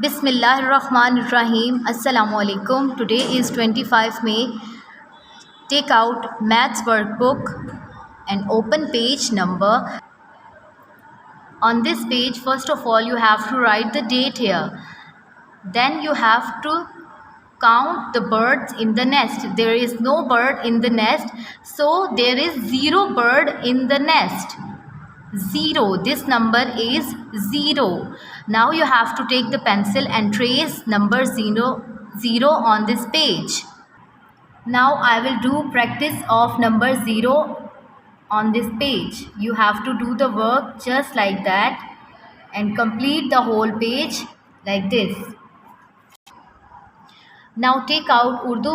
Bismillahirrahmanirrahim. Assalamualaikum. Today is 25 May. Take out maths workbook and open page number. On this page, first of all, you have to write the date here. Then you have to count the birds in the nest. There is no bird in the nest, so there is 0 bird in the nest. 0. This number is 0. Now you have to take the pencil and trace number 0 on this page. Now I will do practice of number 0 on this page. You have to do the work just like that and complete the whole page like this. Now take out Urdu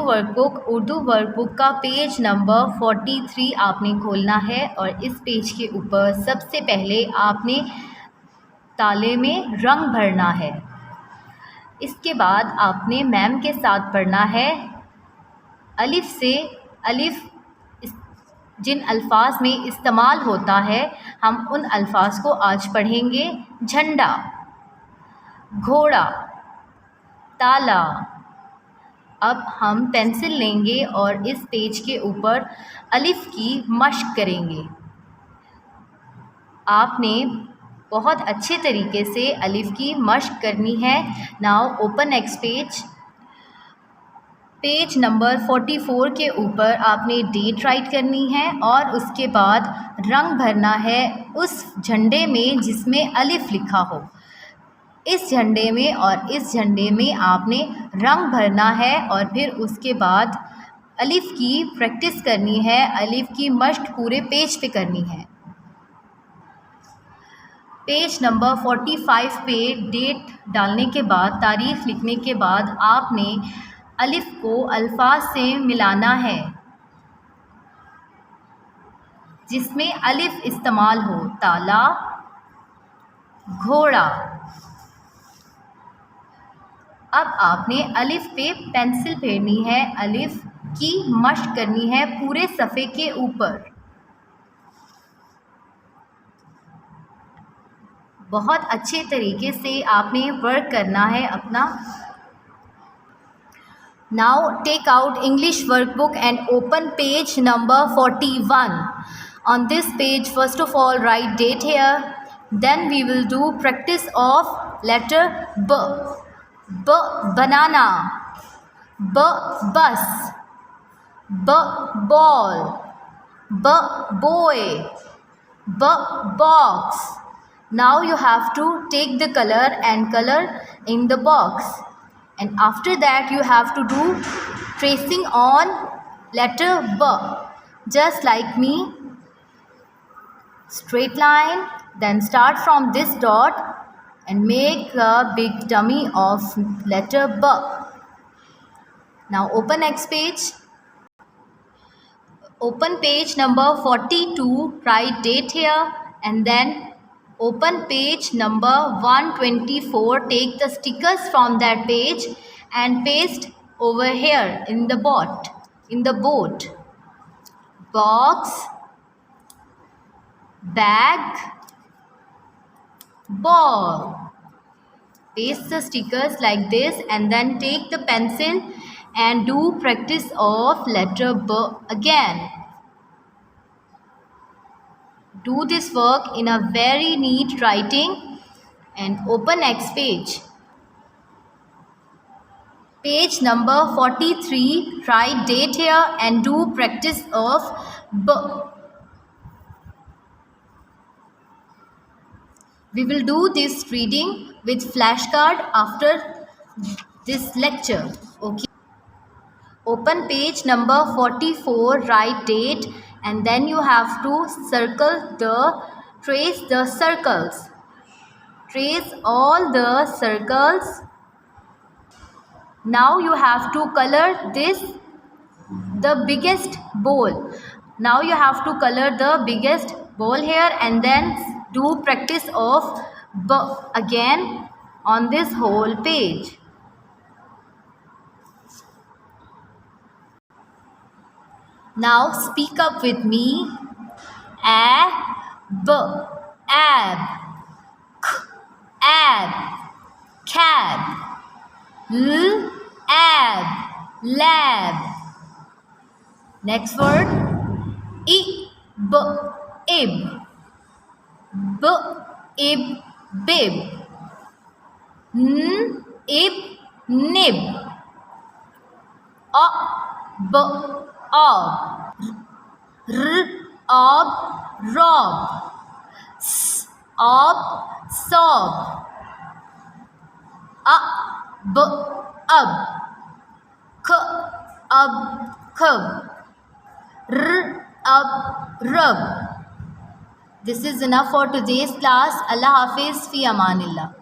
workbook का page number 43 आपने खोलना है और इस page के ऊपर सबसे पहले आपने ताले में रंग भरना है। इसके बाद आपने मैम के साथ पढ़ना है अलिफ से अलिफ जिन अल्फाज में इस्तेमाल होता है हम उन अल्फाज को आज पढ़ेंगे। झंडा, घोड़ा, ताला। अब हम पेंसिल लेंगे और इस पेज के ऊपर अलिफ की मश्क करेंगे। आपने बहुत अच्छे तरीके से अलिफ की मश्क करनी है। Now open next page number 44 के ऊपर आपने डेट राइट करनी है और उसके बाद रंग भरना है उस झंडे में जिसमें अलिफ लिखा हो। इस झंडे में और इस झंडे में आपने रंग भरना है और फिर उसके बाद अलिफ की प्रैक्टिस करनी है। अलिफ की मश्क पूरे पेज पे करनी है। पेज नंबर 45 पे डेट डालने के बाद तारीख लिखने के बाद आपने अलिफ को अल्फाज से मिलाना है जिसमें अलिफ इस्तेमाल हो। ताला, घोड़ा। अब आपने अलिफ पे पेंसिल फेरनी है, अलिफ की मश्क करनी है पूरे सफ़े के ऊपर। बहुत अच्छे तरीके से आपने वर्क करना है अपना। Now take out English workbook and open page number 41. On this page, first of all, write date here. Then we will do practice of letter B. B banana, B bus, B ball, B boy, B box. Now you have to take the color and color in the box, and after that you have to do tracing on letter B just like me. Straight line, then start from this dot and make a big dummy of letter B. Now open next page. Open page number 42, write date here and then open page number 124. Take the stickers from that page and paste over here in the board. Box, bag, ball. Paste the stickers like this and then take the pencil and do practice of letter B again. Do this work in a very neat writing and open next page. Page number 43, write date here and do practice of B. We will do this reading with flashcard after this lecture. Okay. Open page number 44, write date and then you have to trace the circles. Trace all the circles. Now you have to color the biggest bowl. Now you have to color the biggest bowl here and then do practice of B again on this whole page. Now speak up with me. Ab, ab, k, ab, cat. lab, ab, lab. Next word, ib, ib, ib, bib, ib, nib, ob, ob, ob, rob, ob, sob, ab, ab, ab, cub, ab, rub. This is enough for today's class. Allah Hafiz, fi amanillah.